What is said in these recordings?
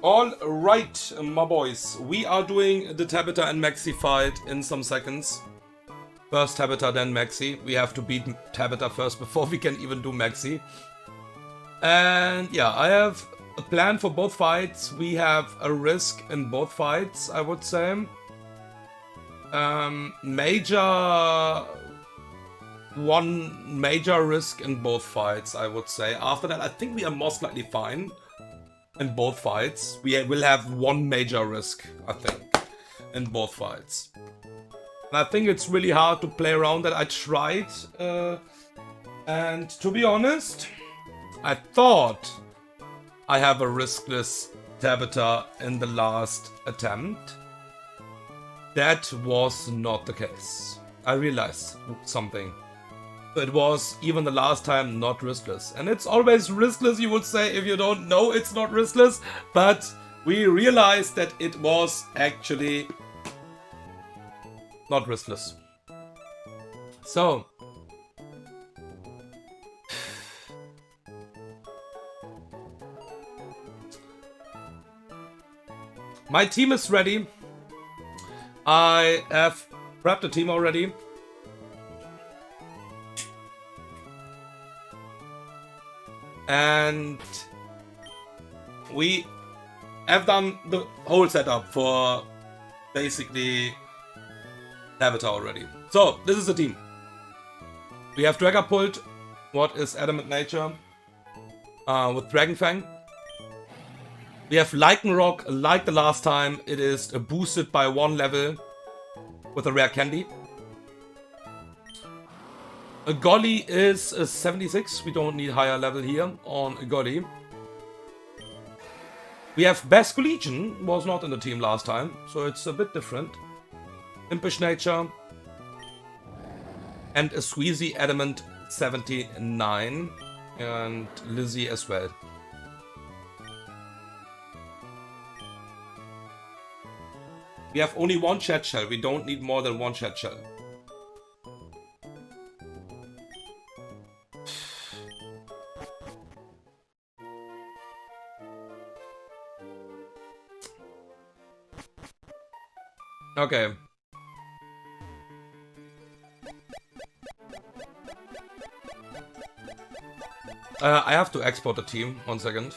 Alright, my boys. We are doing the Tabitha and Maxie fight in some seconds. First Tabitha, then Maxie. We have to beat Tabitha first before we can even do Maxie. And yeah, I have a plan for both fights. We have a risk in both fights, I would say. One major risk in both fights, I would say. After that, I think we are most likely fine in both fights. We will have one major risk, I think, in both fights. And I think it's really hard to play around that. I tried, and to be honest, I thought I have a riskless Tabitha in the last attempt. That was not the case. I realized something. It was, even the last time, not riskless. And it's always riskless, you would say, if you don't know it's not riskless. But we realized that it was actually not riskless. So my team is ready. I have prepped the team already. And we have done the whole setup for basically Tabitha already. So, this is the team. We have Dragapult, what is Adamant Nature, with Dragonfang. We have Lycanroc, like the last time, it is boosted by 1 level with a rare candy. A Golly is a 76, we don't need higher level here on a Golly. We have Basculegion, was not in the team last time, so it's a bit different. Impish Nature. And a Squeezy Adamant 79. And Lizzie as well. We have only 1 Chat Shell, we don't need more than 1 Chat Shell. Okay. I have to export the team, 1 second.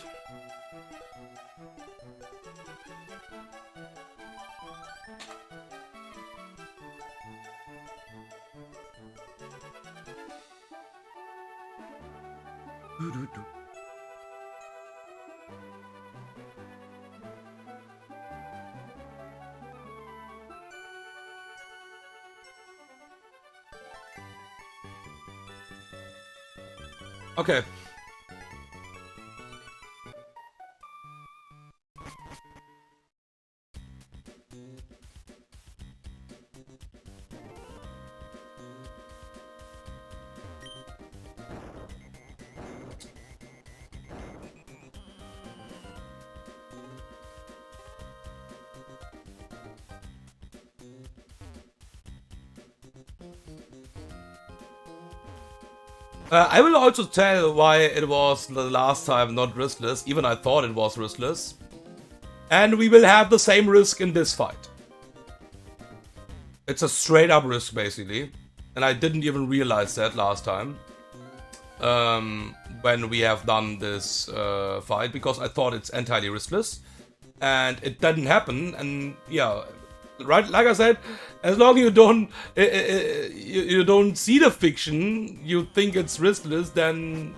Okay. I will also tell why it was the last time not riskless, even I thought it was riskless. And we will have the same risk in this fight. It's a straight up risk basically. And I didn't even realize that last time. When we have done this fight, because I thought it's entirely riskless. And it didn't happen, and yeah... Right, like I said, as long as you don't you don't see the fiction, you think it's riskless, then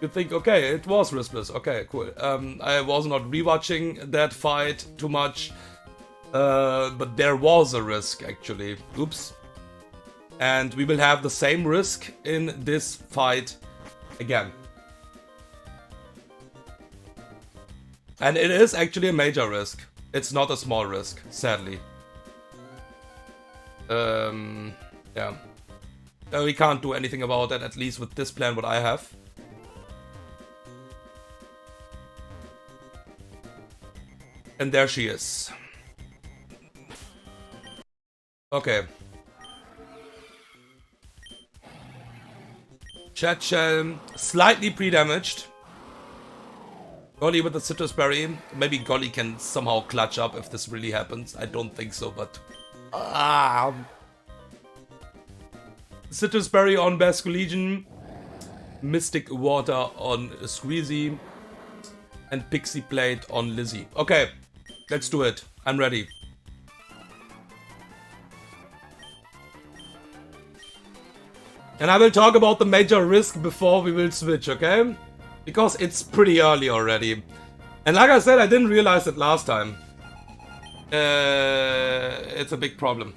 you think, okay, it was riskless. Okay, cool. I was not rewatching that fight too much, but there was a risk actually. Oops. And we will have the same risk in this fight again. And it is actually a major risk. It's not a small risk, sadly. Yeah. We can't do anything about that, at least with this plan what I have. And there she is. Okay. Chat Shell, slightly pre-damaged. Golly with the citrus berry. Maybe Golly can somehow clutch up if this really happens. I don't think so, but... Citrus berry on Basculegion. Mystic water on Squeezy. And Pixie Plate on Lizzie. Okay, let's do it. I'm ready. And I will talk about the major risk before we will switch, okay? Because it's pretty early already. And like I said, I didn't realize it last time. It's a big problem.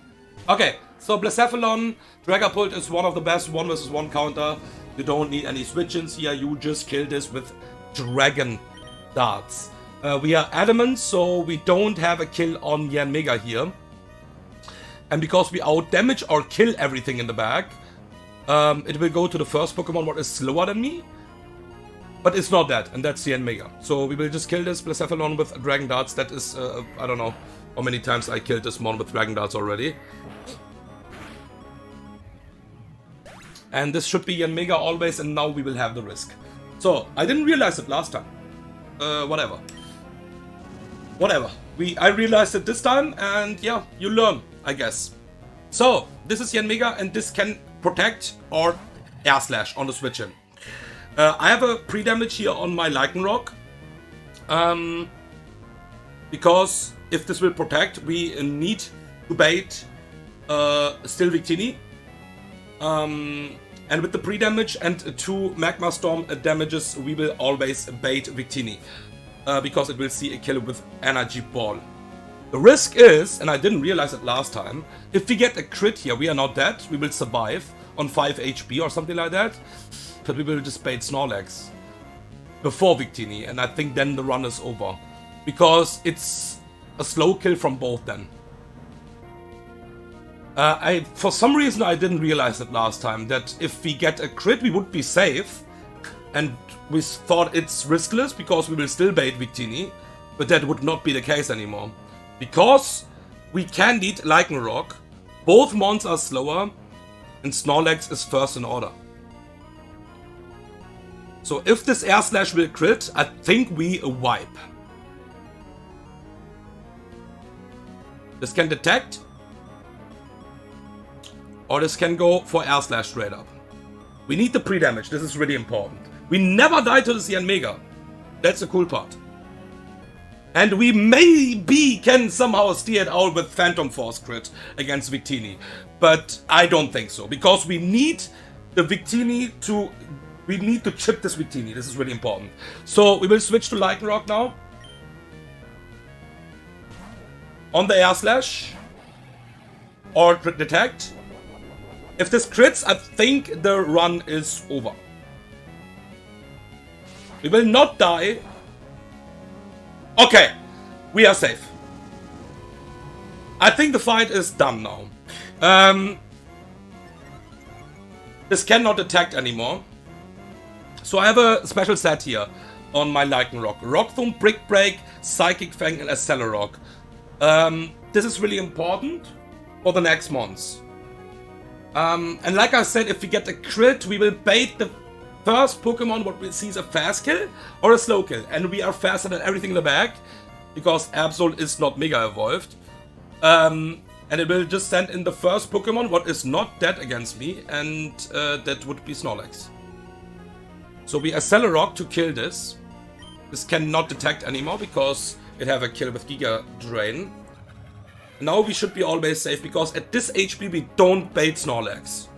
Okay, so Blacephalon, Dragapult is one of the best 1 vs 1 counter. You don't need any switch-ins here, you just kill this with Dragon Darts. We are adamant, so we don't have a kill on Yanmega here. And because we out-damage or kill everything in the back, it will go to the first Pokemon what is slower than me. But it's not that, and that's the Yanmega. So we will just kill this Blacephalon with Dragon Darts. That is, I don't know how many times I killed this mon with Dragon Darts already. And this should be Yanmega always, and now we will have the risk. So, I didn't realize it last time. Whatever. I realized it this time, and yeah, you learn, I guess. So, this is Yanmega, and this can protect or air slash on the switch-in. I have a pre-damage here on my Lycanroc. Because if this will protect, we need to bait still Victini. And with the pre-damage and 2 Magma Storm damages, we will always bait Victini. Because it will see a kill with Energy Ball. The risk is, and I didn't realize it last time, if we get a crit here, we are not dead, we will survive on 5 HP or something like that. But we will just bait Snorlax before Victini, and I think then the run is over. Because it's a slow kill from both then. For some reason I didn't realize it last time, that if we get a crit we would be safe. And we thought it's riskless because we will still bait Victini. But that would not be the case anymore. Because we candied Lycanroc, both mons are slower, and Snorlax is first in order. So if this air slash will crit, I think we wipe. This can detect. Or this can go for air slash straight up. We need the pre-damage, this is really important. We never die to this Yanmega. That's the cool part. And we maybe can somehow steer it out with Phantom Force crit against Victini. But I don't think so. Because we need the Victini to... We need to chip this Victini. This is really important. So we will switch to Lycanroc now. On the air slash. Or detect. If this crits, I think the run is over. We will not die. Okay. We are safe. I think the fight is done now. This cannot detect anymore. So I have a special set here on my Lycanroc. Rock Tomb, Brick Break, Psychic Fang, and Accelerock. This is really important for the next months. And like I said, if we get a crit, we will bait the first Pokemon what we see is a fast kill or a slow kill. And we are faster than everything in the back, because Absol is not Mega Evolved. And it will just send in the first Pokemon what is not dead against me, and that would be Snorlax. So we Accelerock to kill this. This cannot detect anymore because it have a kill with Giga Drain. Now we should be always safe because at this HP we don't bait Snorlax.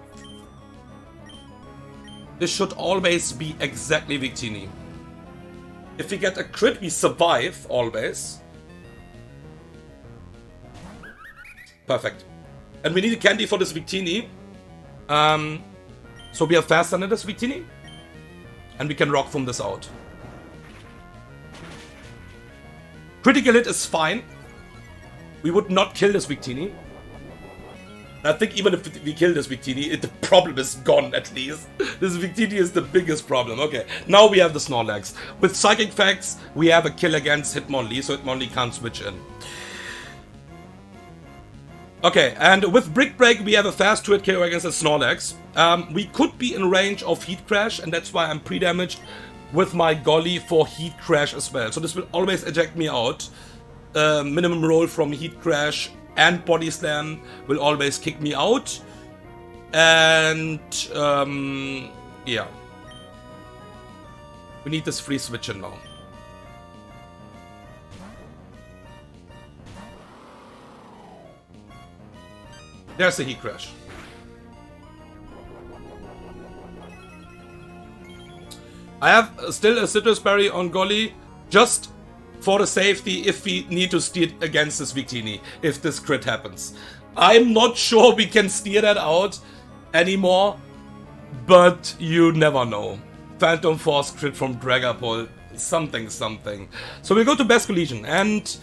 This should always be exactly Victini. If we get a crit we survive always. Perfect. And we need a candy for this Victini. So we are faster than this Victini. And we can rock from this out. Critical hit is fine. We would not kill this Victini. I think even if we kill this Victini, the problem is gone at least. This Victini is the biggest problem. Okay, now we have the Snorlax. With Psychic Facts, we have a kill against Hitmonlee, so Hitmonlee can't switch in. Okay, and with Brick Break, we have a fast 2-hit KO against the Snorlax. We could be in range of Heat Crash, and that's why I'm pre-damaged with my Golly for Heat Crash as well. So this will always eject me out. Minimum roll from Heat Crash and Body Slam will always kick me out. And yeah. We need this free switch in now. There's the Heat Crash. I have still a Citrus Berry on Golly, just for the safety if we need to steer against this Victini, if this crit happens. I'm not sure we can steer that out anymore, but you never know. Phantom Force crit from Dragapult, something. So we go to Basculegion, and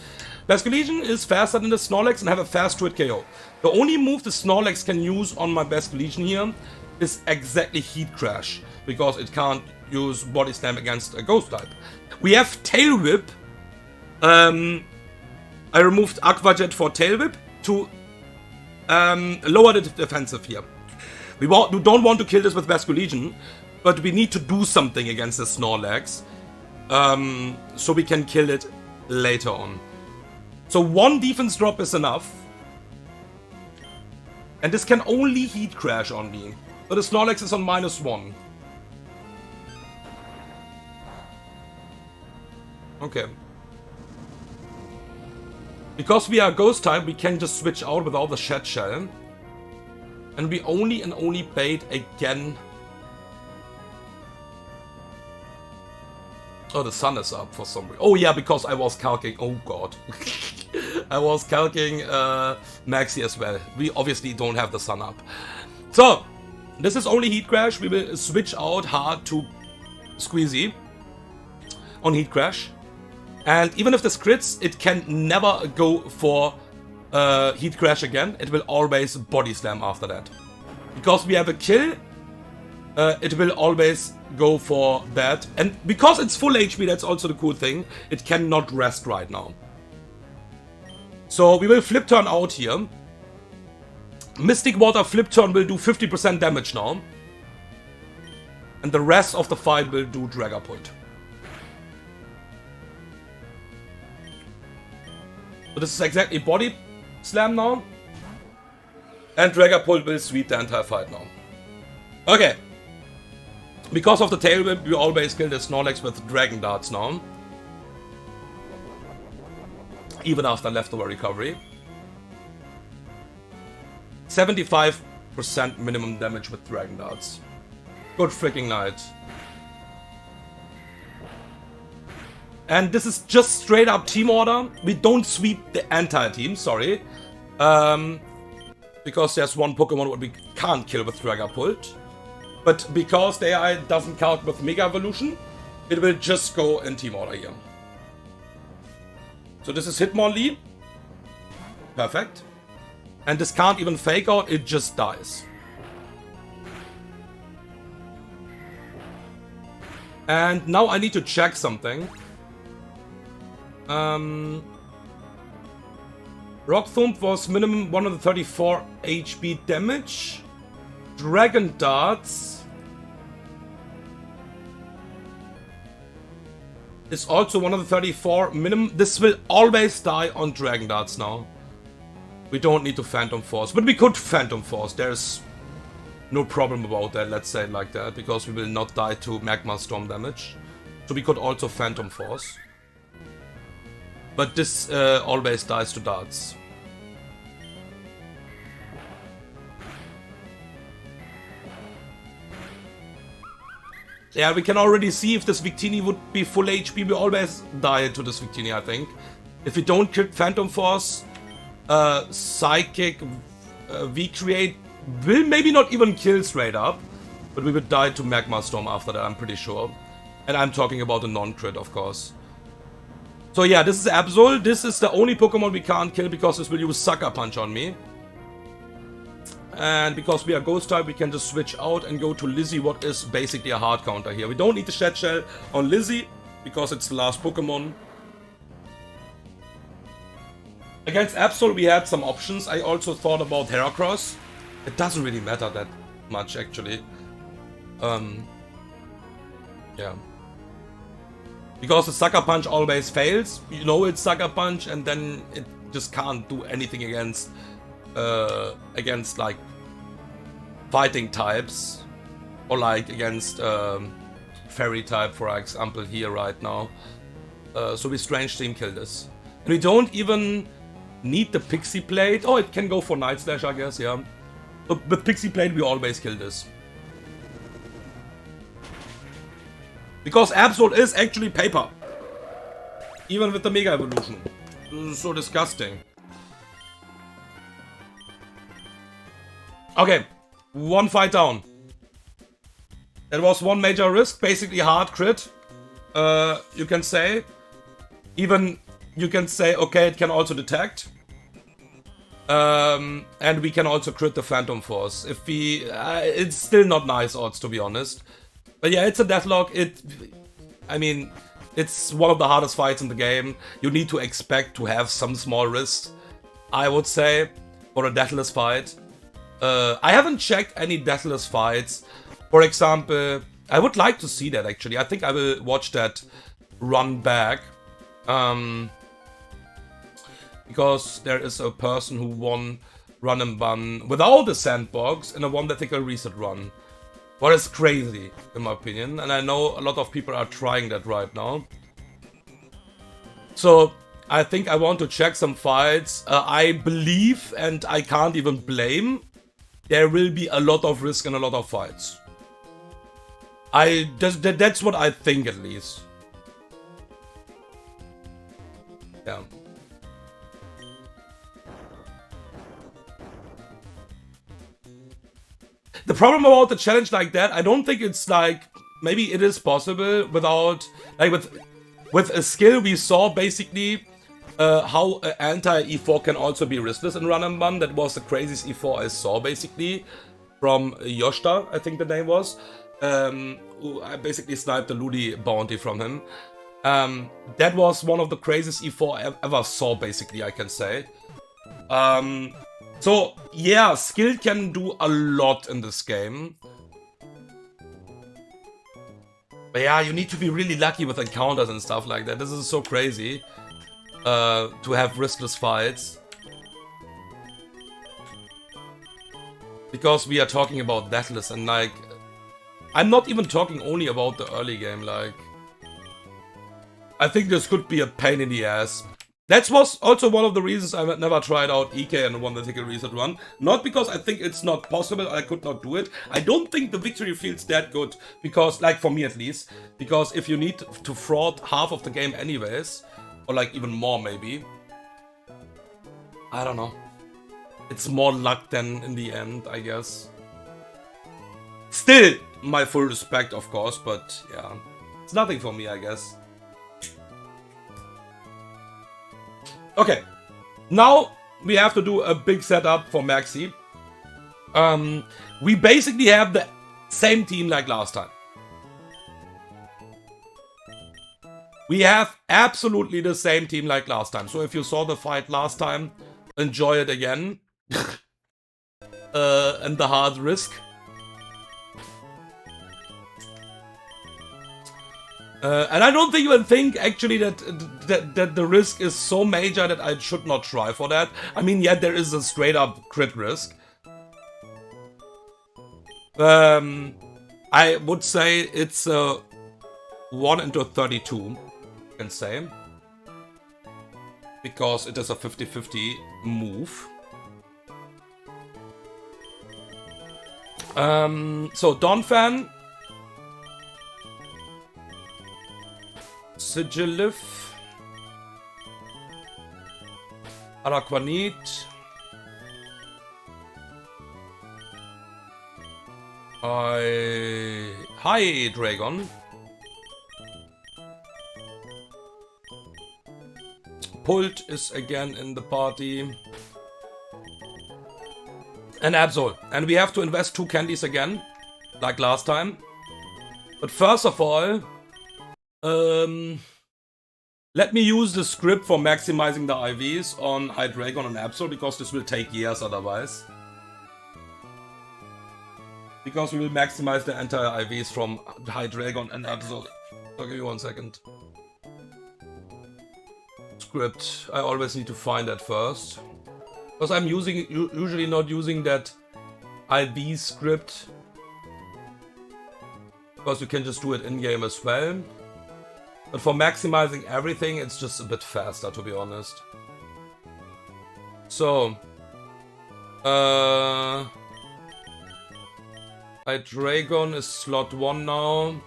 Basculegion is faster than the Snorlax and have a fast crit KO. The only move the Snorlax can use on my Basculegion here is exactly Heat Crash, because it can't use Body Slam against a Ghost type. We have Tail Whip. I removed Aqua Jet for Tail Whip to lower the defensive here. We don't want to kill this with Basculegion, but we need to do something against the Snorlax, so we can kill it later on. So one defense drop is enough, and this can only Heat Crash on me. So the Snorlax is on -1. Okay. Because we are Ghost type, we can just switch out without the Shed Shell. And we only bait again. Oh, the sun is up for some reason. Oh yeah, because I was calcing. Oh god. I was calcing Maxie as well. We obviously don't have the sun up. So, this is only Heat Crash. We will switch out hard to Squeezy on Heat Crash. And even if this crits, it can never go for Heat Crash again. It will always Body Slam after that. Because we have a kill, it will always go for that. And because it's full HP, that's also the cool thing. It cannot rest right now. So we will Flip Turn out here. Mystic Water Flip Turn will do 50% damage now. And the rest of the fight will do Dragapult. So this is exactly Body Slam now. And Dragapult will sweep the entire fight now. Okay. Because of the Tail Whip, we always kill the Snorlax with Dragon Darts now. Even after leftover recovery. 75% minimum damage with Dragon Darts. Good freaking night. And this is just straight up team order. We don't sweep the entire team, sorry. Because there's one Pokemon what we can't kill with Dragapult. But because the AI doesn't count with Mega Evolution, it will just go in team order here. So this is Hitmonlee. Perfect. And this can't even fake out, it just dies. And now I need to check something. Rock Thump was minimum 134 HP damage. Dragon Darts is also 134 minimum. This will always die on Dragon Darts now. We don't need to Phantom Force, but we could Phantom Force. There's no problem about that, let's say it like that, because we will not die to Magma Storm damage. So we could also Phantom Force. But this always dies to darts. Yeah, we can already see if this Victini would be full HP, we always die to this Victini, I think. If we don't crit Phantom Force, Psychic, V-Create will maybe not even kill straight up, but we would die to Magma Storm after that, I'm pretty sure. And I'm talking about a non-crit, of course. So yeah, this is Absol. This is the only Pokemon we can't kill because this will use Sucker Punch on me. And because we are Ghost type, we can just switch out and go to Lizzie, what is basically a hard counter here. We don't need the Shed Shell on Lizzie because it's the last Pokemon. Against Absol, we had some options. I also thought about Heracross. It doesn't really matter that much, actually. Yeah. Because the Sucker Punch always fails. You know it's Sucker Punch, and then it just can't do anything against like fighting types, or like against fairy type, for example, here right now. So we Strange Team kill this. And we don't even need the Pixie Plate. Oh, it can go for Night Slash, I guess, yeah. But with Pixie Plate, we always kill this. Because Absol is actually paper. Even with the Mega Evolution. This is so disgusting. Okay, one fight down. That was one major risk, basically hard crit. You can say. Even you can say, okay, it can also detect. And we can also crit the Phantom Force. If we, it's still not nice odds, to be honest. But yeah, it's a Deathlocke. I mean, it's one of the hardest fights in the game. You need to expect to have some small risks, I would say, for a Deathless fight. I haven't checked any Deathless fights. For example, I would like to see that actually. I think I will watch that run back. Because there is a person who won Run and Bun without the sandbox in a one vertical reset run. What is crazy, in my opinion, and I know a lot of people are trying that right now. So, I think I want to check some fights. I believe, and I can't even blame, there will be a lot of risk in a lot of fights. That's what I think, at least. Yeah. The problem about the challenge like that, I don't think it's like, maybe it is possible without, like with a skill we saw basically how anti-E4 can also be riskless in Run and Bun. That was the craziest E4 I saw basically from Yoshta, I think the name was. Who I basically sniped the Ludi bounty from him. That was one of the craziest E4 I ever saw basically, I can say. So, yeah, skill can do a lot in this game. But yeah, you need to be really lucky with encounters and stuff like that. This is so crazy. To have riskless fights. Because we are talking about Deathless and like... I'm not even talking only about the early game, like... I think this could be a pain in the ass. That was also one of the reasons I never tried out EK and one vertical reset run. Not because I think it's not possible, I could not do it. I don't think the victory feels that good. Because, like for me at least. Because if you need to fraud half of the game anyways, or like even more maybe. I don't know. It's more luck than in the end, I guess. Still, my full respect of course, but yeah. It's nothing for me, I guess. Okay, now we have to do a big setup for Maxie. We basically have the same team like last time. We have absolutely the same team like last time. So if you saw the fight last time, enjoy it again. And the hard risk. And I don't even think actually that the risk is so major that I should not try for that. I mean, yeah, there is a straight up crit risk. I would say it's a 1 into 32, you can say. Because it is a 50-50 move. So Donphan. Sigilif, Araquanid, Hi Dragon, Pult is again in the party, and Absol. And we have to invest 2 candies again, like last time. But first of all, let me use the script for maximizing the IVs on Hydreigon and Absol, because this will take years otherwise. Because we will maximize the entire IVs from Hydreigon and Absol. So give me 1 second. script. I always need to find that first. Because I'm usually not using that IB script. Because you can just do it in-game as well. But for maximizing everything, it's just a bit faster, to be honest. So, Dragon is slot 1 now.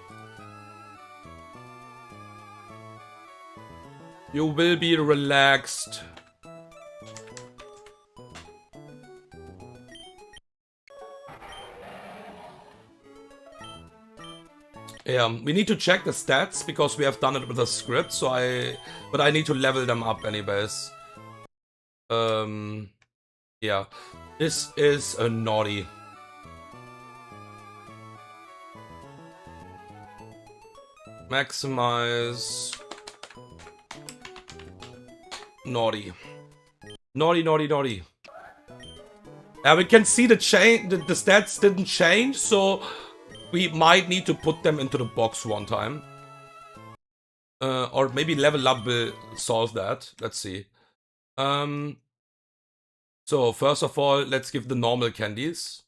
You will be relaxed. Yeah, we need to check the stats because we have done it with a script, so but I need to level them up anyways. Yeah, this is a naughty. Maximize. Naughty. Naughty, naughty, naughty. Yeah, we can see the stats didn't change, so we might need to put them into the box one time. Or maybe level up will solve that. Let's see. So first of all, let's give the normal candies.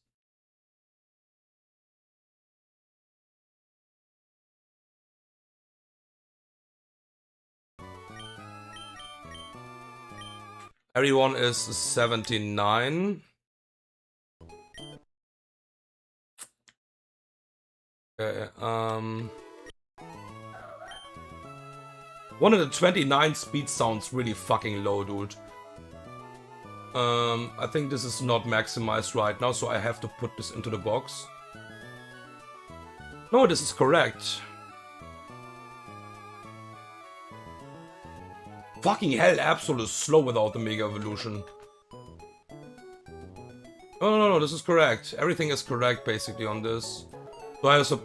Everyone is 79. Okay, 129 speed sounds really fucking low, dude. I think this is not maximized right now, so I have to put this into the box. No, this is correct. Fucking hell, Absol is slow without the Mega Evolution. No, this is correct. Everything is correct, basically, on this. So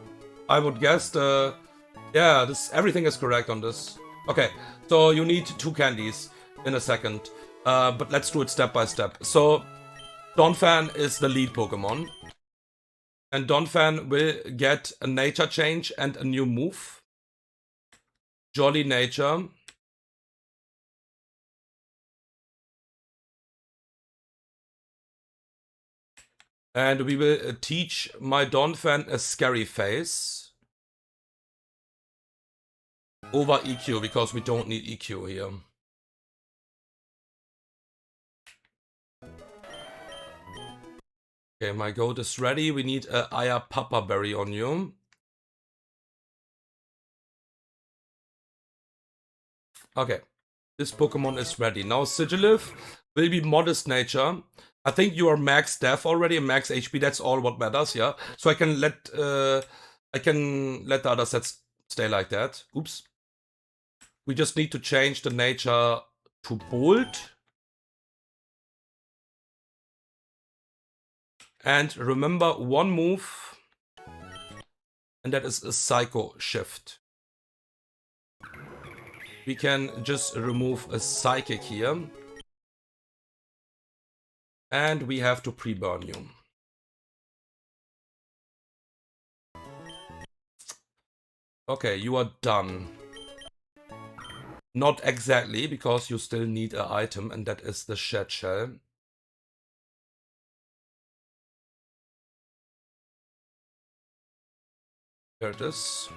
I would guess yeah, everything is correct on this. Okay, so you need 2 candies in a second. But let's do it step by step. So, Donphan is the lead Pokemon. And Donphan will get a nature change and a new move. Jolly Nature. And we will teach my Donphan a Scary Face. Over EQ, because we don't need EQ here. Okay, my goat is ready. We need a Aya Papa Berry on you. Okay, this Pokemon is ready. Now Sigilif will be Modest Nature. I think you are max Def already, max HP. That's all what matters, yeah. So I can let the other sets stay like that. Oops. We just need to change the nature to Bold. And remember one move, and that is a Psycho Shift. We can just remove a Psychic here. And we have to pre-burn you. Okay, you are done. Not exactly, because you still need an item, and that is the Shed Shell. There it is.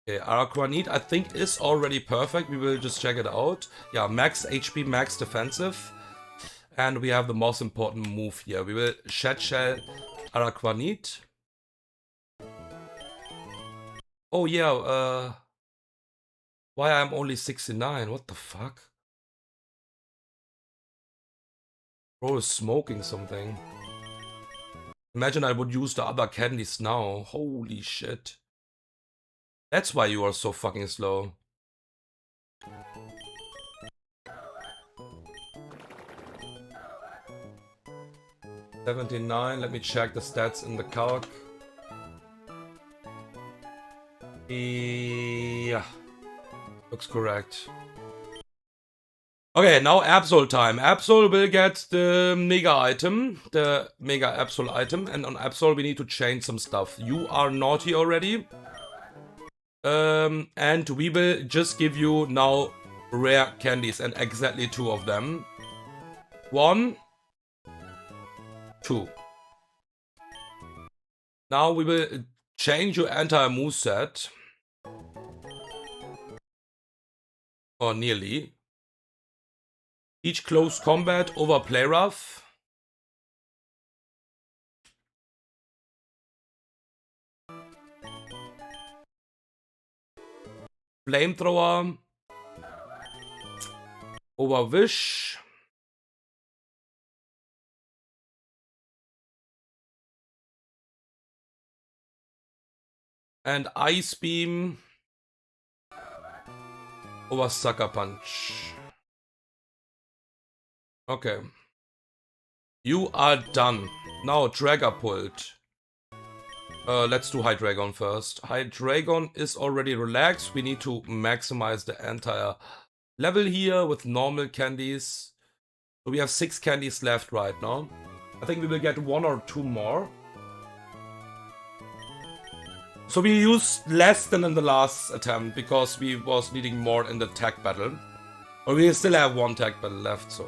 Okay, Araquanid I think is already perfect. We will just check it out. Yeah, max HP, max defensive. And we have the most important move here. We will Shed Shell Araquanid. Oh yeah, why I'm only 69? What the fuck? Bro is smoking something. Imagine I would use the other candies now. Holy shit. That's why you are so fucking slow. $79. Let me check the stats in the calc. Yeah. Looks correct. Okay, now Absol time. Absol will get the Mega item, the Mega Absol item, and on Absol we need to change some stuff. You are naughty already. And we will just give you now rare candies, and exactly 2 of them. 1, 2. Now we will change your entire moveset. Or nearly. Each close combat over play rough. Flamethrower over Wish. And Ice Beam over Sucker Punch. Okay. You are done. Now Dragapult. Let's do Hydreigon first. Hydreigon is already relaxed. We need to maximize the entire level here with normal candies. So we have 6 candies left right now. I think we will get 1 or 2 more. So we used less than in the last attempt because we was needing more in the tag battle. But we still have 1 tag battle left, so...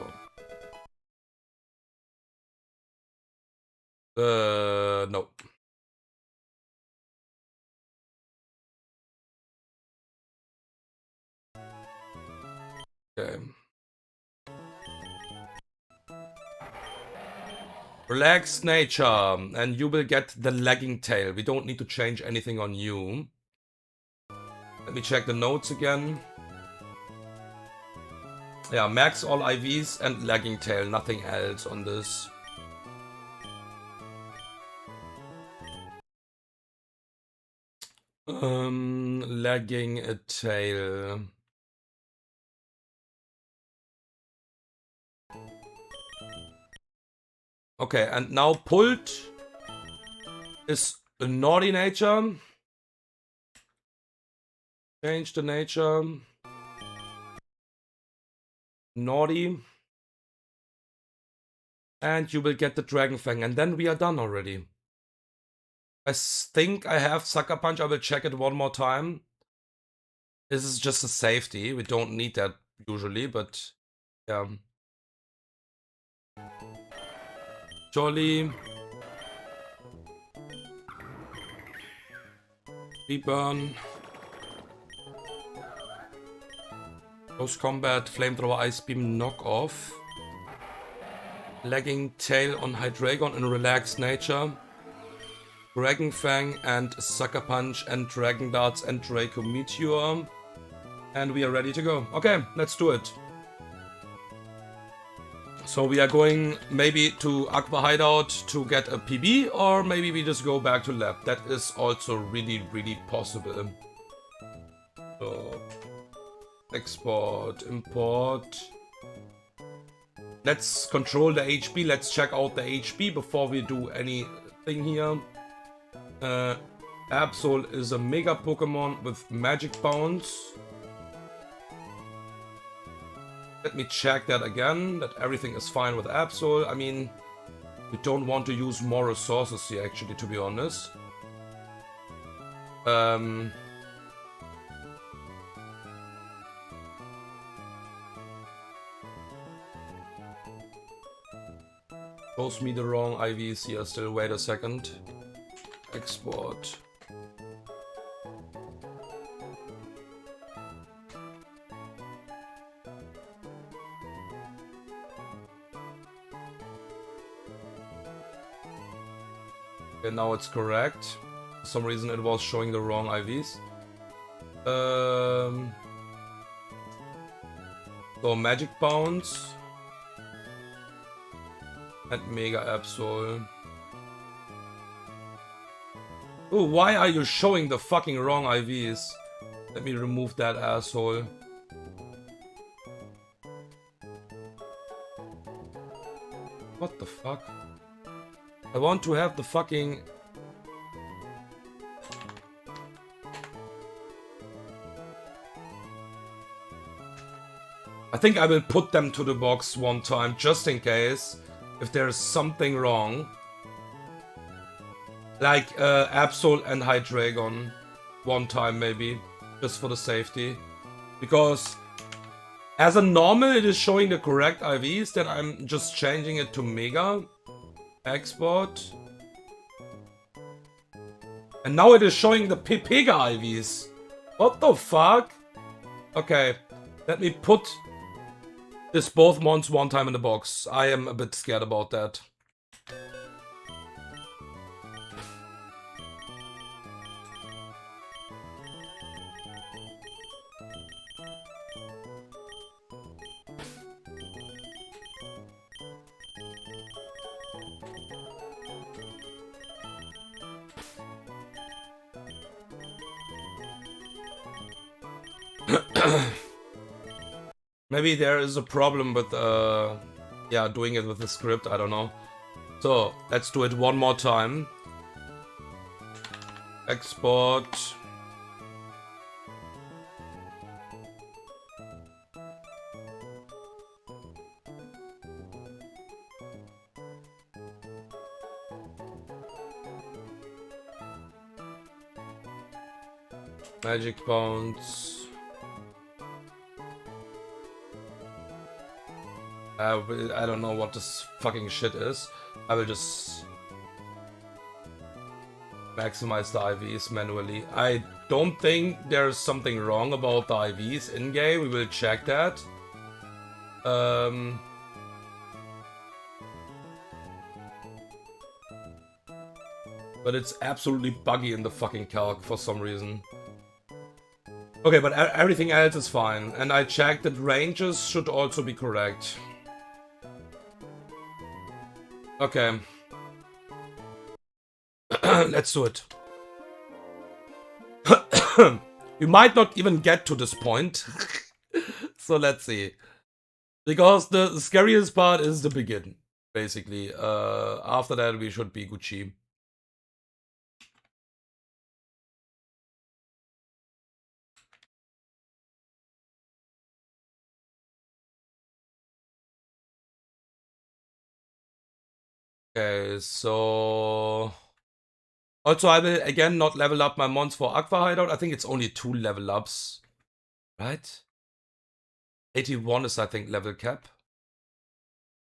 no. Okay. Relaxed nature, and you will get the lagging tail. We don't need to change anything on you. Let me check the notes again. Yeah, max all IVs and lagging tail, nothing else on this. Lagging a tail. Okay, and now Pult is a naughty nature. Change the nature. Naughty. And you will get the Dragon Fang, and then we are done already. I think I have Sucker Punch. I will check it one more time. This is just a safety. We don't need that usually, but yeah. Jolly. Reburn. Close combat, flamethrower, ice beam, knock off. Lagging tail on Hydreigon in relaxed nature. Dragon Fang and Sucker Punch and Dragon Darts and Draco Meteor. And we are ready to go. Okay, let's do it. So we are going maybe to Aqua Hideout to get a PB, or maybe we just go back to lab. That is also really, really possible. So, export, import. Let's control the HP. Let's check out the HP before we do anything here. Absol is a mega Pokemon with magic bounce. Let me check that again, that everything is fine with Absol. I mean, we don't want to use more resources here, actually, to be honest. Shows me the wrong IVs here still. Wait a second. Export. Okay, now it's correct. For some reason it was showing the wrong IVs. So Magic Bounce. And Mega Absol. Oh, why are you showing the fucking wrong IVs? Let me remove that asshole. What the fuck? I want to have the fucking... I think I will put them to the box one time, just in case, if there is something wrong. Like Absol and Hydreigon one time maybe, just for the safety. Because As a normal, it is showing the correct IVs, then I'm just changing it to Mega. Export. And now it is showing the Pega IVs. What the fuck? Okay, let me put this both mons one time in the box. I am a bit scared about that. Maybe there is a problem with, yeah, doing it with the script, I don't know. So, let's do it one more time. Export. Magic bounce. I don't know what this fucking shit is. I will just maximize the IVs manually. I don't think there's something wrong about the IVs in-game. We will check that. But it's absolutely buggy in the fucking calc for some reason. Okay, but everything else is fine. And I checked that ranges should also be correct. Okay. Let's do it. We might not even get to this point. So let's see. Because the scariest part is the begin, basically. After that we should be Gucci. Okay, so... Also, I will again not level up my mons for Aqua Hideout. I think it's only 2 level ups. Right? 81 is, I think, level cap.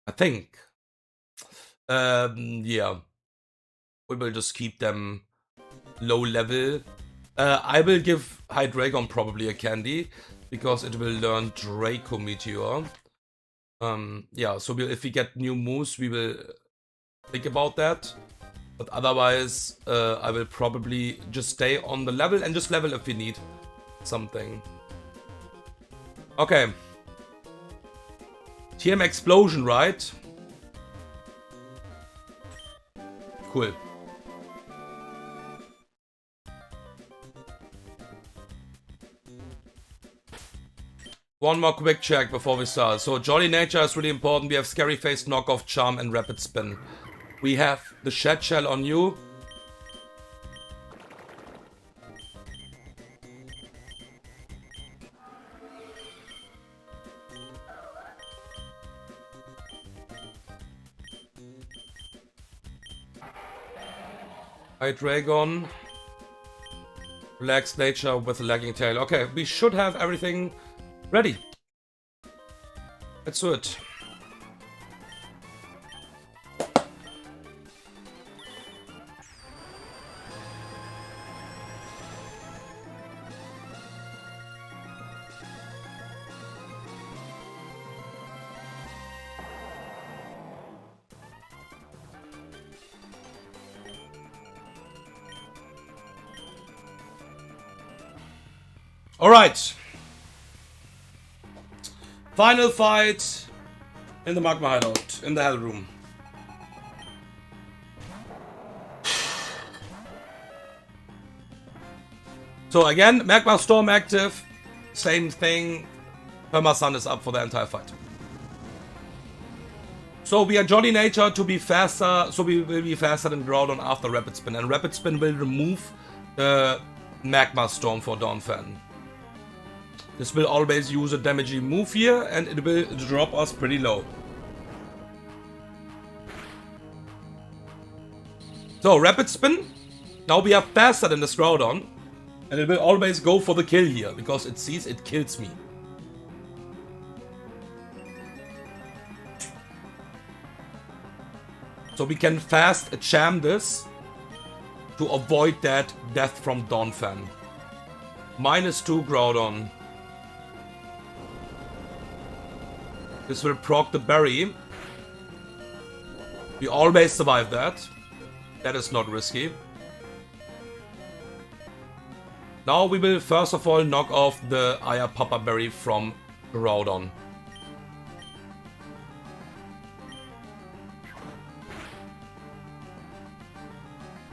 I think. Yeah. We will just keep them low level. I will give Hydreigon probably a candy, because it will learn Draco Meteor. Yeah, so if we get new moves, we will think about that. But otherwise, I will probably just stay on the level and just level if we need something. Okay. TM Explosion, right? Cool. One more quick check before we start. So Jolly Nature is really important. We have Scary Face, Knockoff, Charm, and Rapid Spin. We have the Shed Shell on you. Hydreigon. Relaxed Nature with a Lagging Tail. Okay, we should have everything ready. Let's do it. All right. Final fight in the Magma Hideout, in the Hell Room. So again, Magma Storm active, same thing. Perma-Sun is up for the entire fight. So we are Jolly Nature to be faster, so we will be faster than Groudon after Rapid Spin, and Rapid Spin will remove the Magma Storm for Donphan. This will always use a damaging move here, and it will drop us pretty low. So, Rapid Spin. Now we are faster than the Groudon, and it will always go for the kill here, because it sees it kills me. So we can fast Champ this to avoid that death from Donphan. -2 Groudon. This will proc the berry. We always survive that. That is not risky. Now we will first of all knock off the Aya Papa Berry from Groudon.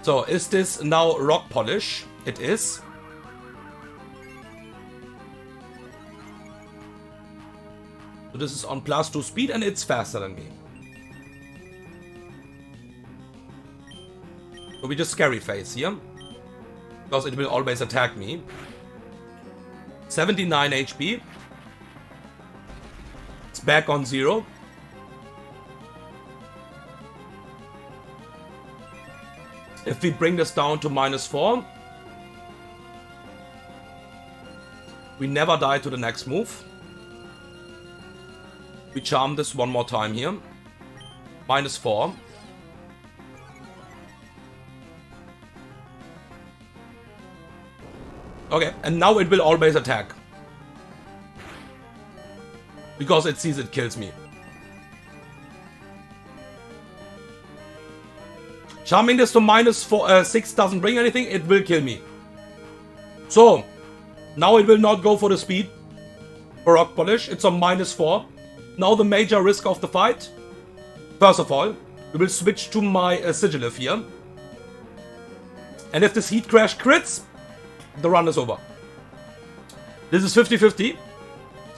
So, is this now Rock Polish? It is. So this is on +2 speed and it's faster than me. So we just scary face here. Because it will always attack me. 79 HP. It's back on 0. If we bring this down to -4, we never die to the next move. We charm this one more time here. -4. Okay, and now it will always attack. Because it sees it kills me. Charming this to -6 doesn't bring anything, it will kill me. So, now it will not go for the speed. For Rock Polish, it's on -4. Now the major risk of the fight. First of all, we will switch to my Sigilif here. And if this Heat Crash crits, the run is over. This is 50-50.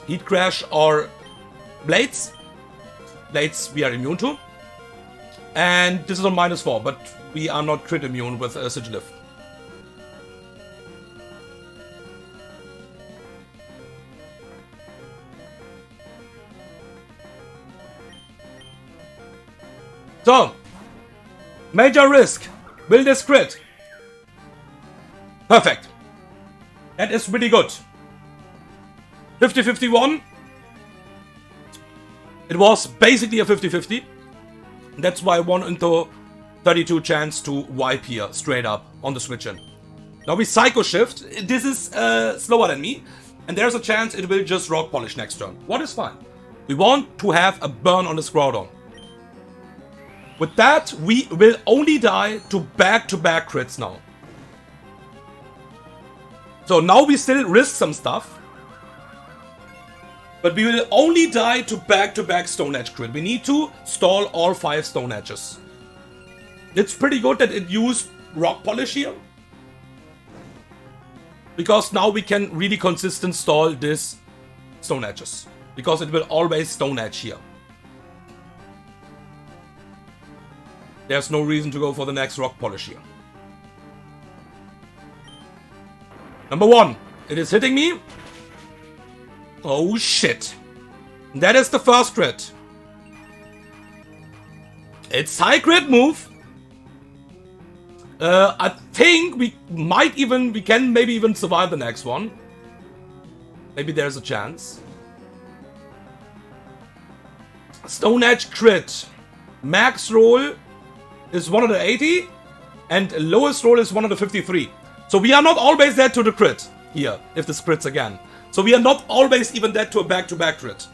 Heat Crash or Blades. Blades we are immune to. And this is on -4, but we are not crit immune with Sigilif. So, major risk. Will this crit? Perfect. That is pretty good. 50-51. It was basically a 50-50. That's why 1 into 32 chance to wipe here, straight up, on the switch in. Now we Psycho Shift. This is slower than me. And there's a chance it will just Rock Polish next turn. What is fine. We want to have a burn on this Groudon. With that, we will only die to back-to-back crits now. So now we still risk some stuff. But we will only die to back-to-back Stone Edge crit. We need to stall all 5 Stone Edges. It's pretty good that it used Rock Polish here. Because now we can really consistent stall this Stone Edges. Because it will always Stone Edge here. There's no reason to go for the next Rock Polish here. Number 1. It is hitting me. Oh shit. That is the first crit. It's high crit move. I think we can maybe even survive the next one. Maybe there's a chance. Stone Edge crit. Max roll is 180 and lowest roll is 153. So we are not always dead to the crit here, if this crits again. So we are not always even dead to a back-to-back crit.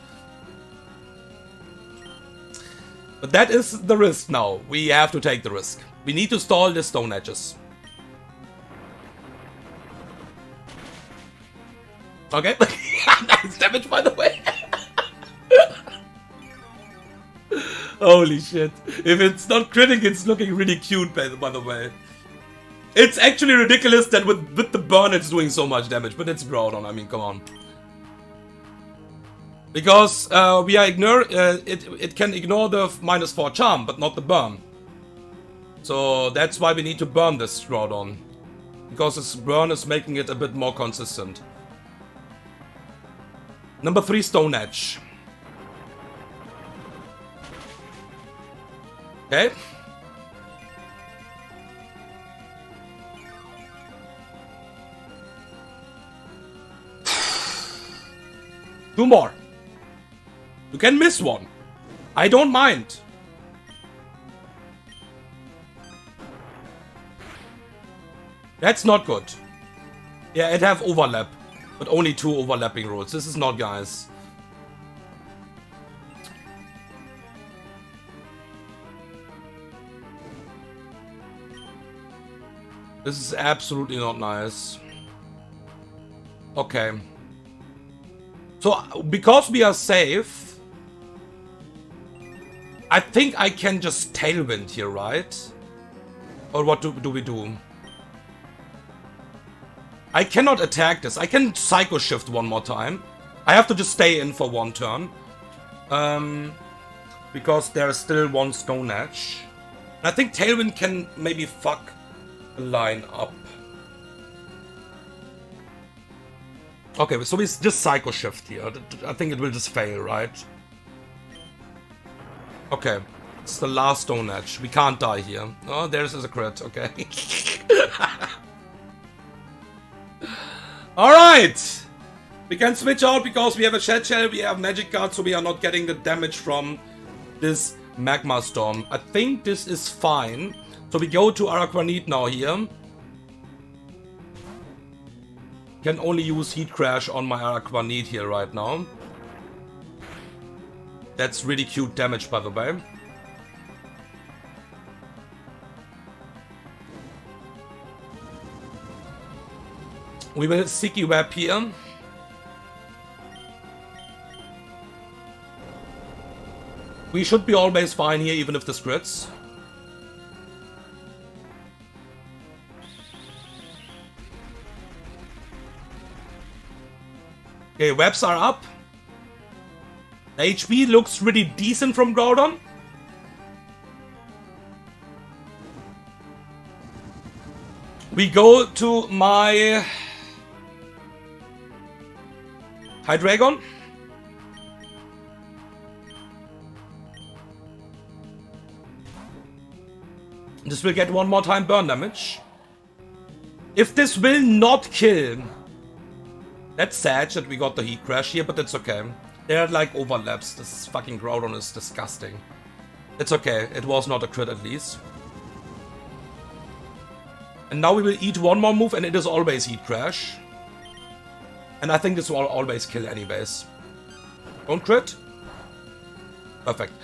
But that is the risk now. We have to take the risk. We need to stall the Stone Edges. Okay. Nice damage, by the way. Holy shit. If it's not critting, it's looking really cute, by the way. It's actually ridiculous that with the burn it's doing so much damage, but it's Groudon, I mean, come on. Because we are it can ignore the -4 charm, but not the burn. So that's why we need to burn this Groudon. Because this burn is making it a bit more consistent. Number 3, Stone Edge. Okay. Two more. You can miss one. I don't mind. That's not good. Yeah, it have overlap, but only 2 overlapping roads. This is not, guys. This is absolutely not nice. Okay. So, because we are safe, I think I can just Tailwind here, right? Or what do we do? I cannot attack this. I can Psycho Shift one more time. I have to just stay in for 1 turn. Because there is still 1 Stone Edge. And I think Tailwind can maybe fuck the line up. Okay, so we just Psycho Shift here. I think it will just fail, right? Okay. It's the last Stone Edge. We can't die here. Oh, there's a crit. Okay. Alright! We can switch out because we have a Shed Shell, we have Magic Guard, so we are not getting the damage from this Magma Storm. I think this is fine. So we go to Araquanid now here. Can only use Heat Crash on my Araquanid here right now. That's really cute damage, by the way. We will Sticky Web here. We should be always fine here, even if this crits. Okay, webs are up. The HP looks really decent from Groudon. We go to my Hydreigon. This will get 1 more time burn damage. If this will not kill, that's sad that we got the Heat Crash here, but it's okay. There are like overlaps. This fucking Groudon is disgusting. It's okay. It was not a crit at least. And now we will eat 1 more move and it is always Heat Crash. And I think this will always kill anyways. Don't crit. Perfect.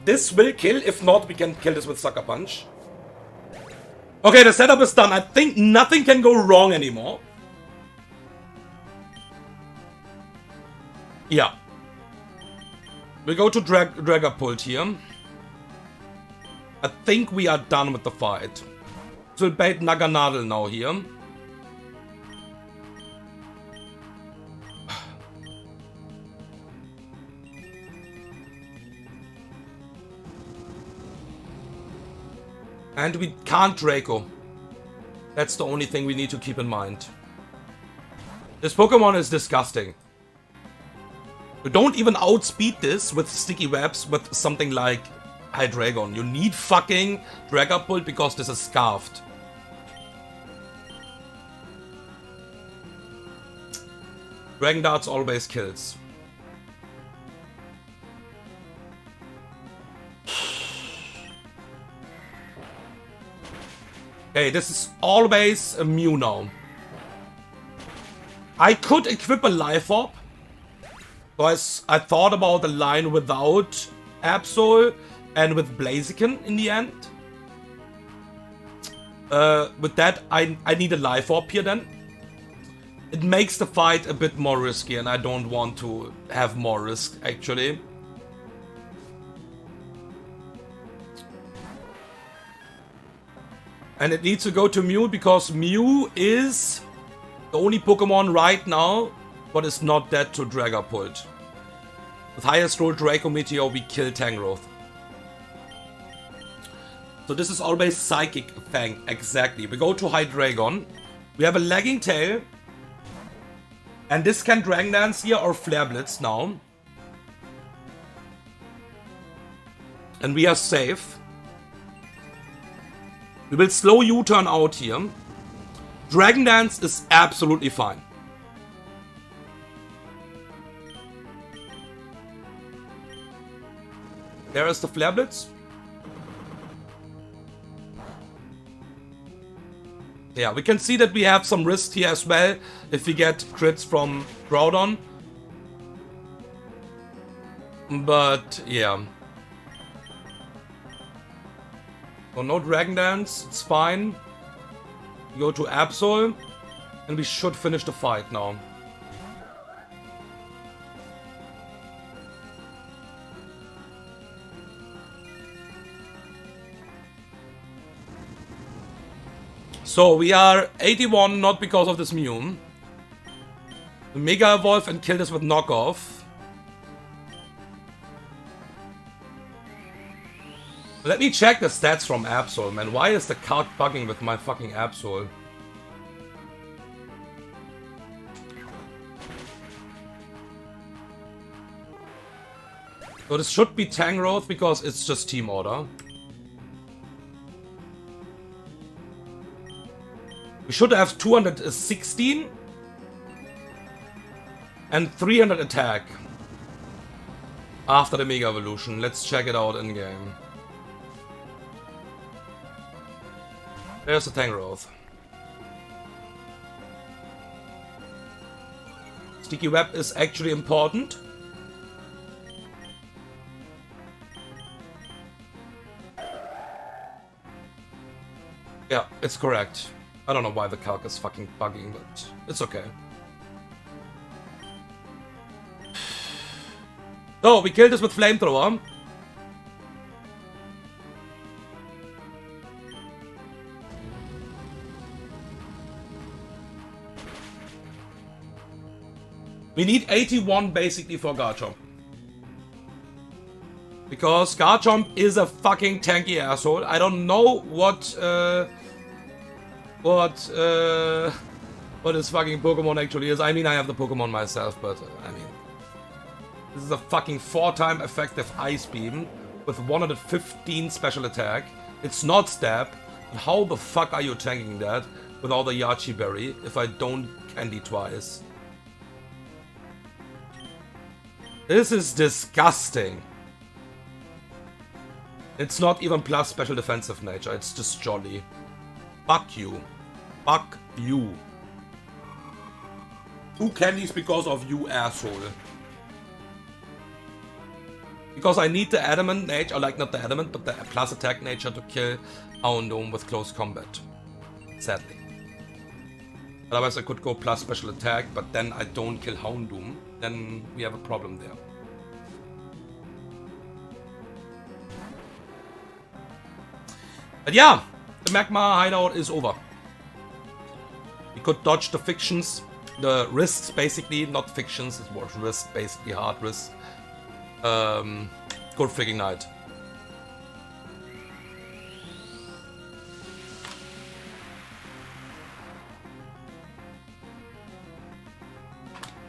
This will kill. If not, we can kill this with Sucker Punch. Okay, the setup is done. I think nothing can go wrong anymore. Yeah. We go to Dragapult here. I think we are done with the fight. So we'll bait Naganadel now here. And we can't Draco. That's the only thing we need to keep in mind. This Pokemon is disgusting. You don't even outspeed this with Sticky Webs with something like Hydreigon. You need fucking Dragapult because this is Scarfed. Dragon Darts always kills. Okay, this is always a Mew now. I could equip a Life Orb. Because I thought about the line without Absol and with Blaziken in the end. With that, I need a Life Orb here then. It makes the fight a bit more risky and I don't want to have more risk actually. And it needs to go to Mew because Mew is the only Pokemon right now what is not dead to Dragapult. With highest roll Draco Meteor we kill Tangrowth. So this is always Psychic Fang, exactly. We go to Hydreigon. We have a Lagging Tail. And this can Dragon Dance here or Flare Blitz now. And we are safe. We will slow U-turn out here. Dragon Dance is absolutely fine. There is the Flare Blitz. Yeah, we can see that we have some risk here as well if we get crits from Groudon. But, yeah. So no Dragon Dance, it's fine. We go to Absol, and we should finish the fight now. So we are 81, not because of this Mew. We Mega Evolve and kill this with Knockoff. Let me check the stats from Absol, man. Why is the card bugging with my fucking Absol? So this should be Tangrowth because it's just Team Order. We should have 216 and 300 attack after the Mega Evolution. Let's check it out in game. There's the Tangrowth. Sticky Web is actually important. Yeah, it's correct. I don't know why the calc is fucking bugging, but it's okay. So, we killed this with Flamethrower. We need 81 basically for Garchomp. Because Garchomp is a fucking tanky asshole. I don't know what his fucking Pokemon actually is. I mean, I have the Pokemon myself, but I mean, this is a fucking 4-time effective Ice Beam with 115 special attack. It's not Stab. And how the fuck are you tanking that without the Yachi Berry if I don't Candy twice? This is disgusting. It's not even plus special defensive nature, it's just jolly. Fuck you. Fuck you. 2 candies because of you, asshole. Because I need the adamant nature, or like not the adamant, but the plus attack nature to kill Houndoom with close combat. Sadly. Otherwise I could go plus special attack, but then I don't kill Houndoom. Then we have a problem there. But yeah, the Magma hideout is over. We could dodge the fictions, the risks basically, not fictions, it was risk, basically hard risk. Good freaking night.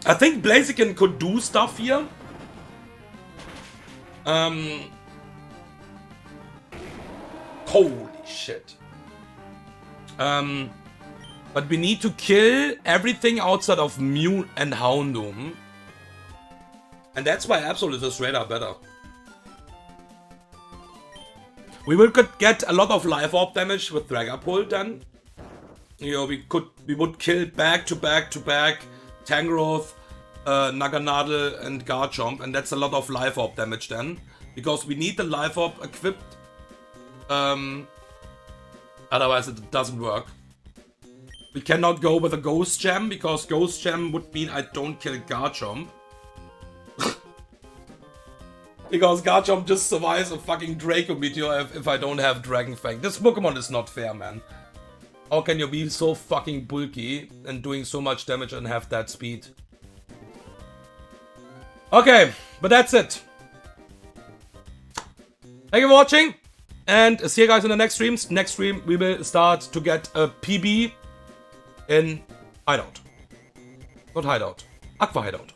I think Blaziken could do stuff here. Holy shit. But we need to kill everything outside of Mew and Houndoom. And that's why Absol is straight up better. We will get a lot of Life Orb damage with Dragapult then. You know, we would kill back to back Tangrowth, Naganadel and Garchomp, and that's a lot of Life Orb damage then. Because we need the Life Orb equipped. Otherwise it doesn't work. We cannot go with a Ghost Gem, because Ghost Gem would mean I don't kill Garchomp. Because Garchomp just survives a fucking Draco Meteor if I don't have Dragon Fang. This Pokemon is not fair, man. How can you be so fucking bulky and doing so much damage and have that speed? Okay, but that's it. Thank you for watching. And see you guys in the next streams. Next stream, we will start to get a PB in Hideout. Not Hideout. Aqua Hideout.